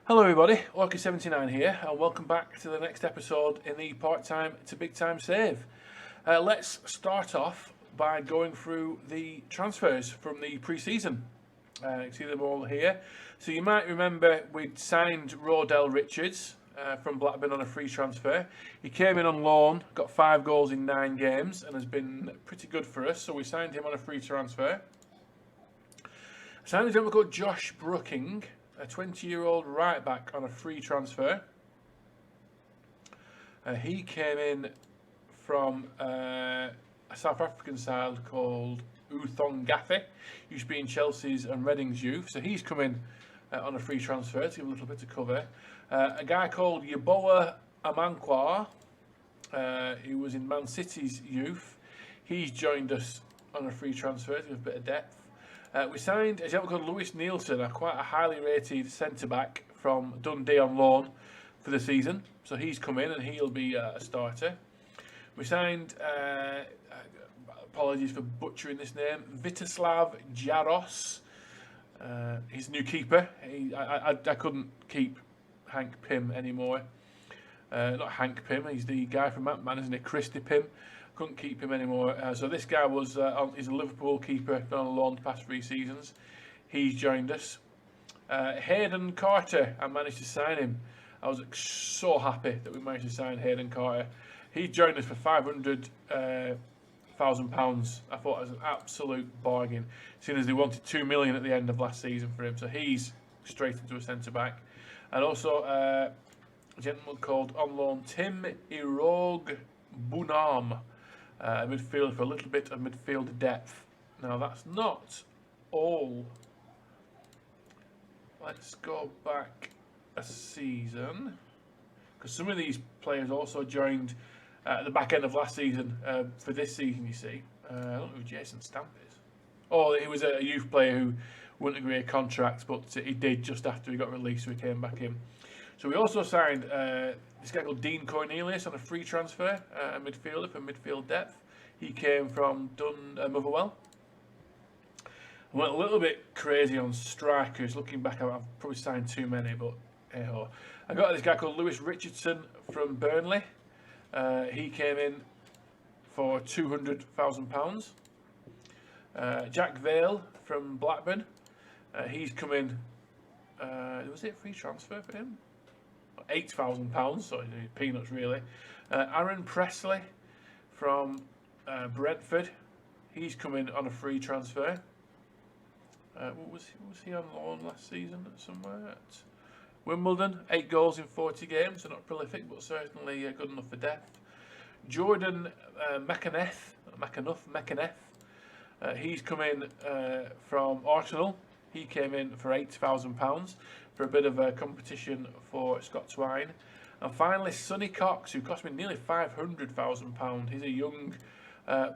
Hello everybody, Orca79 here, and welcome back to the next episode in the part-time to big-time save. Let's start off by going through the transfers from the pre-season. You can see them all here. So you might remember we'd signed Rodell Richards from Blackburn on a free transfer. He came in on loan, got 5 goals in 9 games, and has been pretty good for us, so we signed him on a free transfer. Signed a gentleman called Josh Brooking, a 20-year-old right back on a free transfer. He came in from a South African side called Uthongathe. Used to be in Chelsea's and Reading's youth, so he's come in on a free transfer to give a little bit of cover. A guy called Yeboah Amankwa, who was in Man City's youth. He's joined us on a free transfer to give a bit of depth. We signed a gentleman called Lewis Nielsen, quite a highly rated centre-back from Dundee on loan for the season. So he's come in and he'll be a starter. We signed, apologies for butchering this name, Vitoslav Jaros. He's a new keeper. I couldn't keep Hank Pym anymore. Not Hank Pym, he's the guy from Ant-Man, isn't he? Christy Pym. Couldn't keep him anymore. So this guy was he's a Liverpool keeper, been on loan the past 3 seasons. He's joined us. Hayden Carter, I managed to sign him. I was so happy that we managed to sign Hayden Carter. He joined us for £500,000. I thought it was an absolute bargain, seeing as they wanted £2 million at the end of last season for him. So he's straight into a centre back. And also a gentleman called on loan Tim Irog Bunam. A midfielder for a little bit of midfield depth. Now that's not all. Let's go back a season, because some of these players also joined at the back end of last season for this season. You see, I don't know who Jason Stamp is. Oh, he was a youth player who wouldn't agree a contract, but he did just after he got released, so he came back in. So we also signed this guy called Dean Cornelius on a free transfer, a midfielder for midfield depth. He came from Motherwell. I went a little bit crazy on strikers. Looking back, I've probably signed too many, but hey-ho. I got this guy called Lewis Richardson from Burnley. He came in for £200,000. Jack Vale from Blackburn. He's come in. Was it a free transfer for him? £8,000, so peanuts really. Aaron Presley from Brentford, he's come in on a free transfer. Was he on loan last season somewhere at Wimbledon? 8 goals in 40 games, so not prolific, but certainly good enough for depth. Jordan McAnuff, he's come in from Arsenal. He came in for £8,000 for a bit of a competition for Scott Twine. And finally, Sonny Cox, who cost me nearly £500,000. He's a young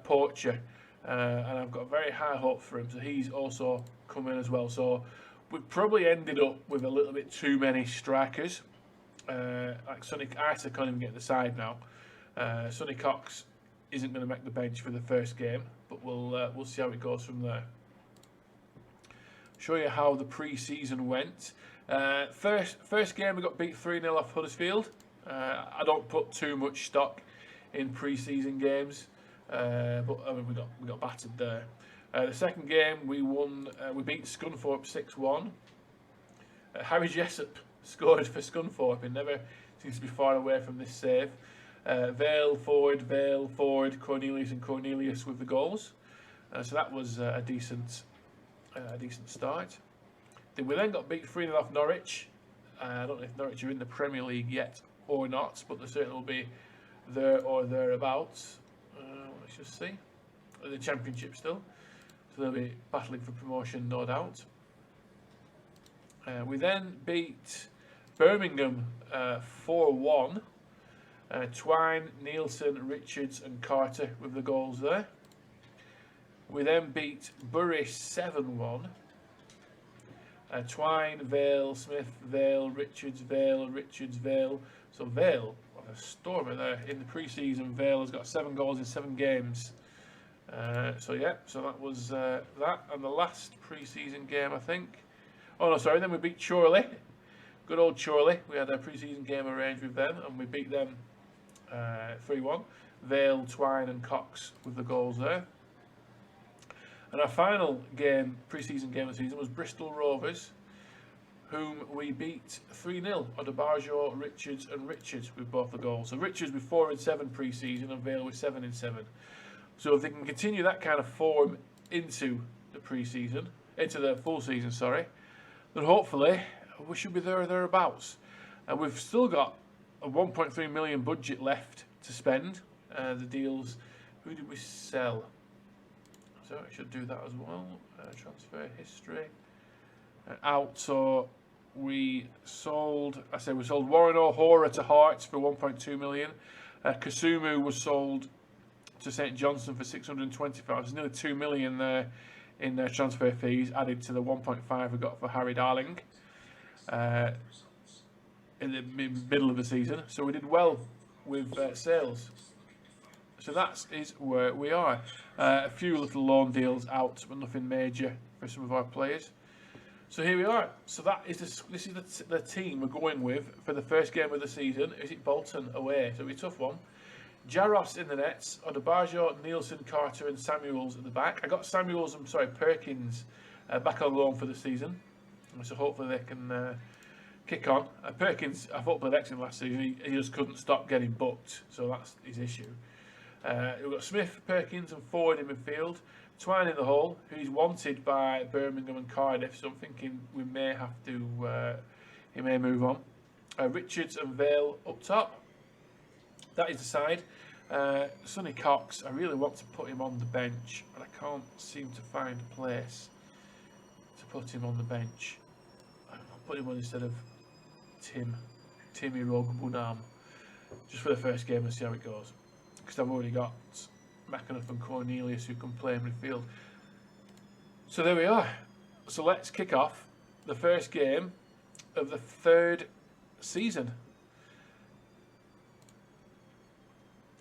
poacher, and I've got very high hope for him. So he's also come in as well. So we've probably ended up with a little bit too many strikers. Like Sonny, I can't even get the side now. Sonny Cox isn't going to make the bench for the first game, but we'll see how it goes from there. Show you how the pre-season went. First game we got beat 3-0 off Huddersfield. I don't put too much stock in pre-season games, but I mean, we got battered there. The second game we won. We beat Scunthorpe 6-1. Harry Jessup scored for Scunthorpe. He never seems to be far away from this save. Vale forward, Cornelius and Cornelius with the goals. So that was a decent start. We then got beat 3-0 off Norwich. I don't know if Norwich are in the Premier League yet or not, but they certainly will be there or thereabouts. Let's just see. The Championship still. So they'll be battling for promotion, no doubt. We then beat Birmingham 4-1. Twine, Nielsen, Richards and Carter with the goals there. We then beat Bury 7-1. Twine, Vale, Smith, Vale, Richards, Vale. So Vale, what a stormer there. In the pre-season, Vale has got 7 goals in 7 games. So that was that. And the last pre-season game, I think. Oh no, sorry. Then we beat Chorley Good old Chorley. We had a pre-season game arranged with them, and we beat them 3-1. Vale, Twine, and Cox with the goals there. And our final game, pre-season game of the season, was Bristol Rovers, whom we beat 3-0 on Barjo, Richards and Richards with both the goals. So Richards with 4-7 pre-season and Vale with 7-7. So if they can continue that kind of form into the pre-season, into the full season, sorry, then hopefully we should be there or thereabouts. And we've still got a 1.3 million budget left to spend. The deals, who did we sell? So I should do that as well. Transfer history. Out, so we sold, we sold Warren O'Hora to Hearts for 1.2 million. Kasumu was sold to St Johnstone for 625. There's nearly 2 million there in their transfer fees added to the 1.5 we got for Harry Darling in the middle of the season. So we did well with sales. So that is where we are. A few little loan deals out, but nothing major for some of our players. So here we are. So that is this is the team we're going with for the first game of the season. Is it Bolton away? So it'll be a tough one. Jaros in the nets, Odebajo, Nielsen, Carter and Samuels at the back. I got Perkins back on loan for the season. So hopefully they can kick on. Perkins, I thought played excellent last season. He just couldn't stop getting booked. So that's his issue. We've got Smith, Perkins and Ford in midfield. Twine in the hole, who's wanted by Birmingham and Cardiff, so I'm thinking we may have to, he may move on. Richards and Vale up top. That is the side. Sonny Cox, I really want to put him on the bench, but I can't seem to find a place to put him on the bench. I'll put him on instead of Timmy Rogbunam, just for the first game and see how it goes. Because I've already got McAnuff and Cornelius who can play in midfield. So there we are. So let's kick off the first game of the third season.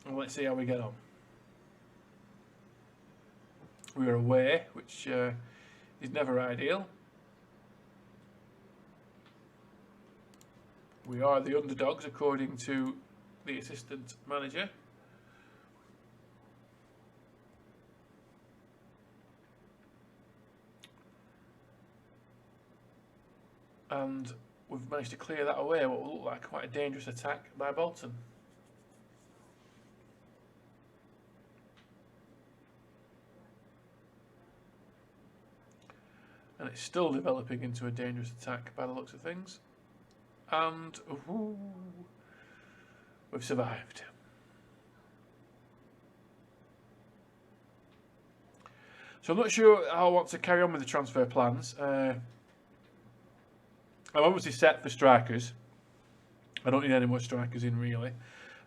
And let's see how we get on. We are away, which is never ideal. We are the underdogs according to the assistant manager. And we've managed to clear that away, what will look like quite a dangerous attack by Bolton. And it's still developing into a dangerous attack by the looks of things. And we've survived. So I'm not sure how I want to carry on with the transfer plans. I'm obviously set for strikers. I don't need any more strikers in really.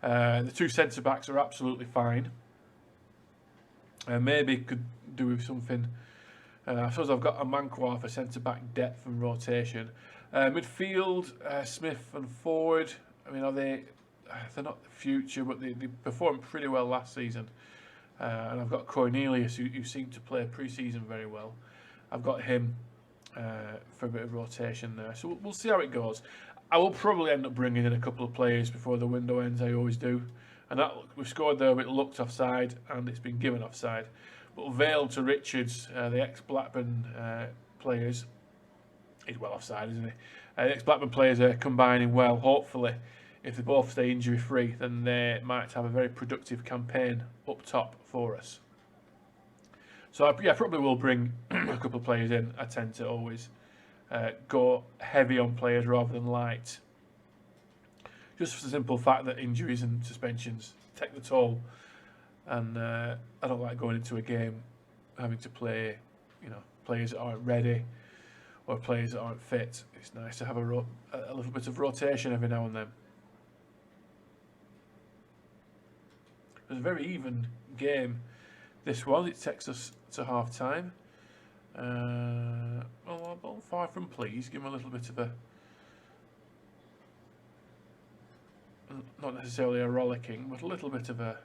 The two centre backs are absolutely fine. Maybe could do with something. I suppose I've got a Manquar for centre back depth and rotation. Midfield, Smith and Ford. I mean, they're not the future, but they performed pretty well last season. And I've got Cornelius, who seemed to play pre-season very well. I've got him for a bit of rotation there. So we'll see how it goes. I will probably end up bringing in a couple of players before the window ends, I always do. And that we've scored there, but it looked offside, and it's been given offside. But Vale to Richards, the ex-Blackburn players, he's well offside, isn't he? The ex-Blackburn players are combining well. Hopefully, if they both stay injury-free, then they might have a very productive campaign up top for us. So I probably will bring a couple of players in. I tend to always go heavy on players rather than light. Just for the simple fact that injuries and suspensions take the toll. And I don't like going into a game having to play, players that aren't ready or players that aren't fit. It's nice to have a little bit of rotation every now and then. It was a very even game, this one. It takes us to half time. Well, I'm far from pleased. Give him a little bit of a, not necessarily a rollicking, but a little bit of a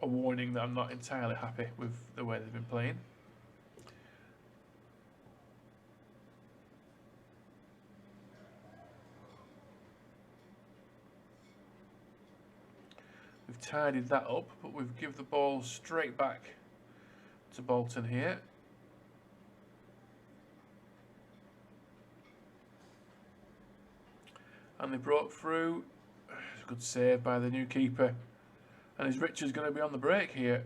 warning that I'm not entirely happy with the way they've been playing. tidied that up, but we've given the ball straight back to Bolton here. And they broke through. It's a good save by the new keeper. And is Richards going to be on the break here?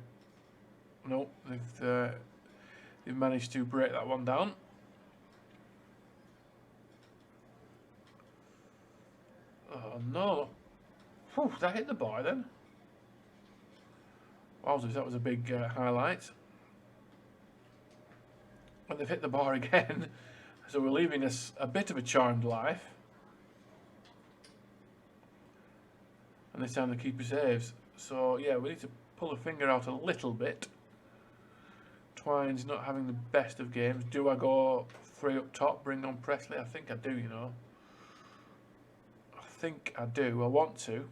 No, they've managed to break that one down. Oh no. Whew, did that hit the bar then? Wowzers, that was a big highlight. And they've hit the bar again. So we're leaving us a bit of a charmed life. And this time the keeper saves. So yeah, we need to pull a finger out a little bit. Twine's not having the best of games. Do I go 3 up top, bring on Presley? I think I do, you know. I think I do. I want to.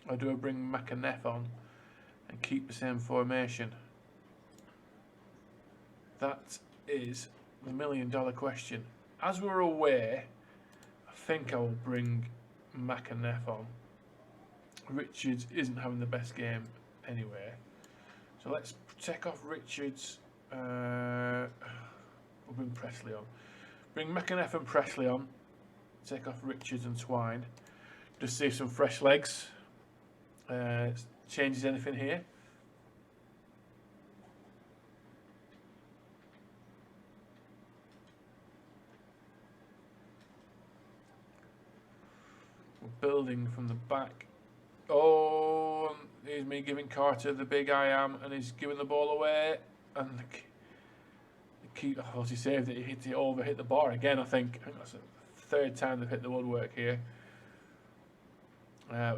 Or do I bring McAneff on and keep the same formation? That is the million-dollar question. As we're aware, I think I will bring McAneff on. Richards isn't having the best game anyway. So let's take off Richards. We'll bring Presley on. Bring McAneff and Presley on. Take off Richards and Twine. Just see some fresh legs. Changes anything here? We're building from the back. Oh, here's me giving Carter the big I am, and he's giving the ball away. And the keeper, oh, he saved it. He hit it over, hit the bar again. I think that's the 3rd time they've hit the woodwork here.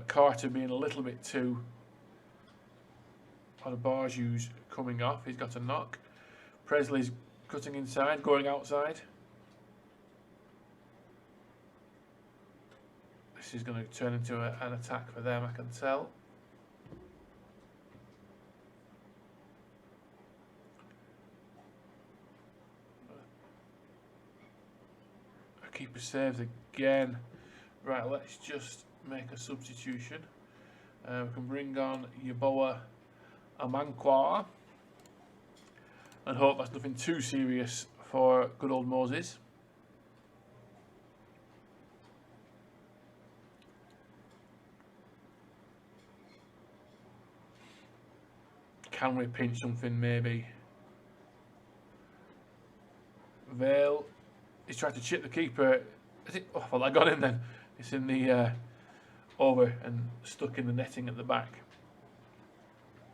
Carter being a little bit too on a Barju's coming off. He's got a knock. Presley's cutting inside, going outside. This is going to turn into an attack for them, I can tell. A keeper saves again. Right, let's just make a substitution. We can bring on Yeboah Amankwa and hope that's nothing too serious for good old Moses. Can we pinch something maybe? Vale, he's tried to chip the keeper. Is it? Oh, well, I got him then. It's in the over and stuck in the netting at the back.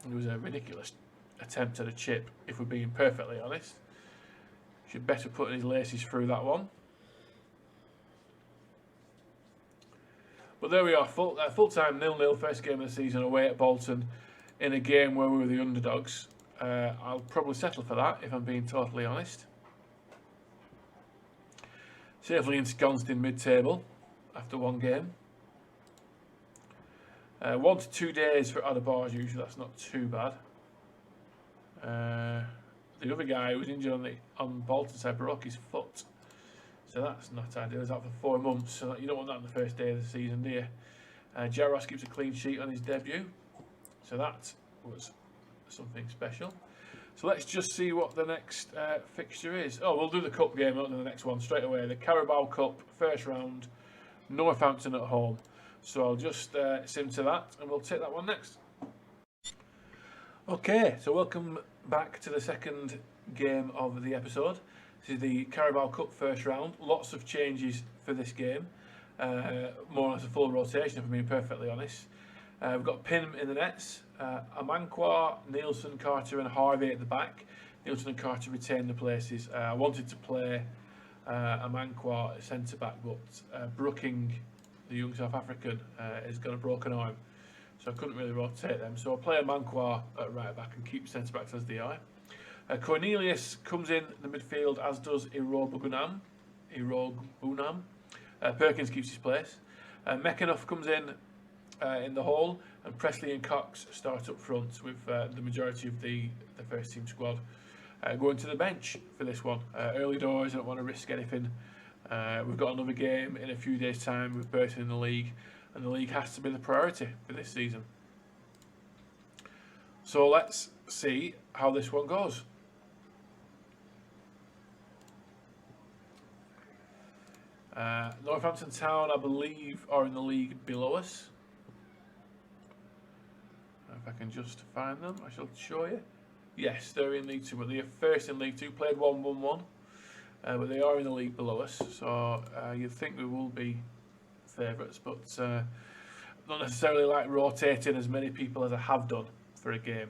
It was a ridiculous attempt at a chip, if we're being perfectly honest. Should better put his laces through that one. But there we are, full-time 0-0, first game of the season away at Bolton in a game where we were the underdogs. I'll probably settle for that, if I'm being totally honest. Safely ensconced in mid-table after one game. 1 to 2 days for Adebayo, usually that's not too bad. The other guy who was injured on Bolton side broke his foot, so that's not ideal. He's out for 4 months, so you don't want that on the first day of the season, do you? Jaros keeps a clean sheet on his debut, so that was something special. So let's just see what the next fixture is. Oh, we'll do the cup game, not the next one straight away. The Carabao Cup first round, Northampton at home. So I'll just sim to that and we'll take that one next. Okay, so welcome back to the second game of the episode. This is the Carabao Cup first round. Lots of changes for this game. More or less a full rotation, if I'm being perfectly honest. We've got Pym in the nets, Amankwa, Nielsen, Carter and Harvey at the back. Nielsen and Carter retain the places. I wanted to play Amankwa centre back, but Brooking, the young South African, has got a broken arm, so I couldn't really rotate them. So I'll play Amankwa at right back and keep centre backs as they are. Cornelius comes in the midfield, as does Irogbunam. Perkins keeps his place. McAneff comes in the hole, and Presley and Cox start up front with the majority of the first team squad going to the bench for this one. Early doors, I don't want to risk anything. We've got another game in a few days' time with Burton in the league, and the league has to be the priority for this season. So let's see how this one goes. Northampton Town, I believe, are in the league below us. If I can just find them, I shall show you. Yes, they're in League 2, but they're first in League 2, played 1-1-1. But they are in the league below us, so you'd think we will be favourites, but not necessarily like rotating as many people as I have done for a game.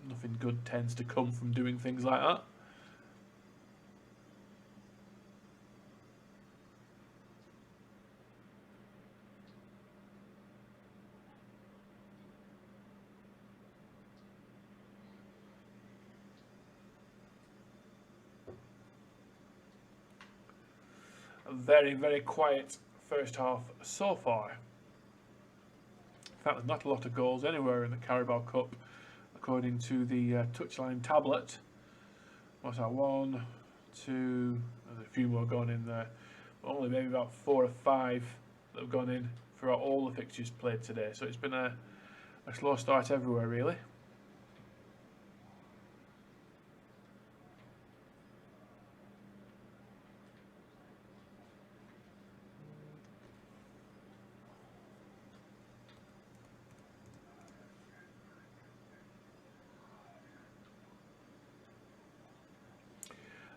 Nothing good tends to come from doing things like that. A very, very quiet first half so far. In fact, there's not a lot of goals anywhere in the Carabao Cup, according to the touchline tablet. What's that? 1, 2, there's a few more gone in there. Only maybe about 4 or 5 that have gone in throughout all the fixtures played today. So it's been a slow start everywhere, really.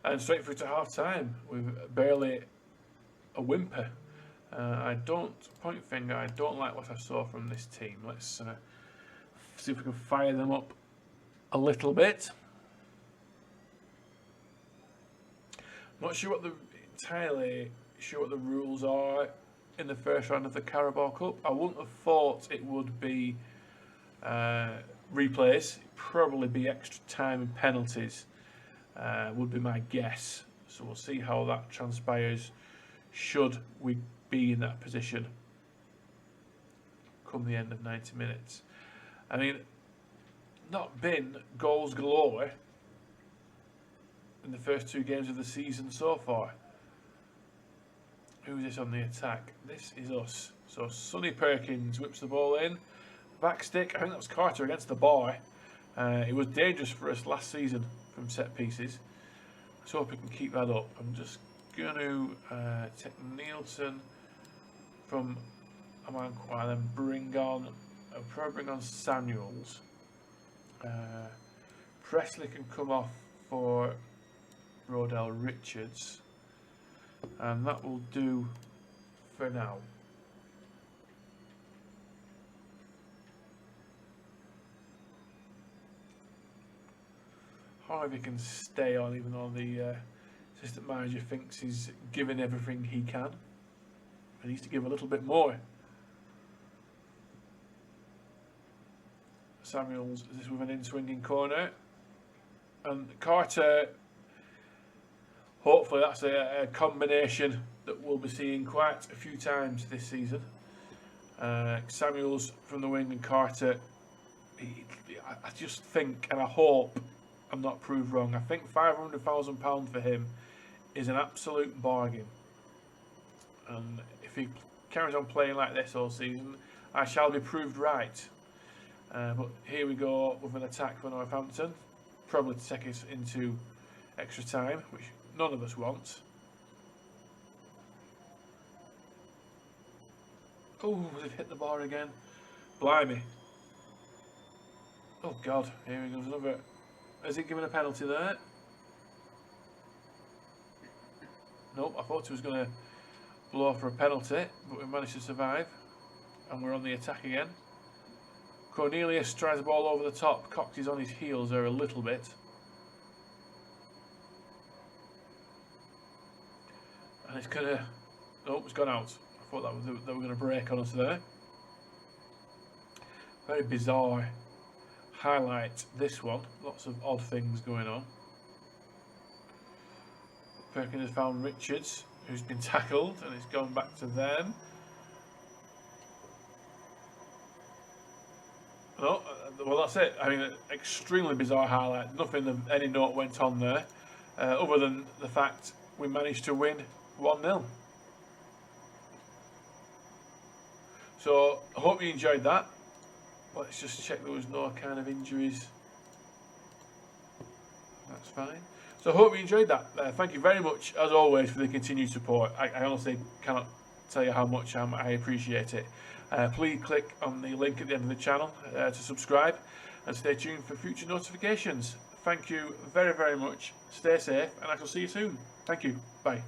And straight through to half time with barely a whimper. I don't point finger. I don't like what I saw from this team. Let's see if we can fire them up a little bit. Not sure entirely sure what the rules are in the first round of the Carabao Cup. I wouldn't have thought it would be replays. It'd probably be extra time and penalties. Would be my guess. So we'll see how that transpires should we be in that position come the end of 90 minutes. I mean, not been goals galore in the first 2 games of the season so far. Who's this on the attack? This is us. So Sonny Perkins whips the ball in. Back stick, I think that was Carter against the bar. It was dangerous for us last season from set pieces. Let's hope we can keep that up. I'm just going to take Nielsen from Amanqua and then probably bring on Samuels. Presley can come off for Rodell Richards, and that will do for now. Harvey can stay on even though the assistant manager thinks he's giving everything he can. He needs to give a little bit more. Samuels is this with an in-swinging corner. And Carter, hopefully that's a combination that we'll be seeing quite a few times this season. Samuels from the wing and Carter, I just think and I hope I'm not proved wrong. I think £500,000 for him is an absolute bargain. And if he carries on playing like this all season, I shall be proved right. But here we go with an attack for Northampton. Probably to take us into extra time, which none of us want. Oh, they've hit the bar again. Blimey. Oh God, here goes another. Has he given a penalty there? Nope, I thought he was going to blow for a penalty, but we managed to survive. And we're on the attack again. Cornelius tries the ball over the top. Cox is on his heels there a little bit. And it's going to... Nope, it's gone out. I thought they were going to break on us there. Very bizarre highlight, this one. Lots of odd things going on. Perkins has found Richards, who's been tackled, and it's gone back to them. No, well that's it. I mean, extremely bizarre highlight. Nothing of any note went on there, other than the fact we managed to win 1-0. So I hope you enjoyed that. Let's just check there was no kind of injuries. That's fine. So I hope you enjoyed that. Thank you very much, as always, for the continued support. I honestly cannot tell you how much I appreciate it. Please click on the link at the end of the channel to subscribe and stay tuned for future notifications. Thank you very, very much. Stay safe, and I shall see you soon. Thank you. Bye.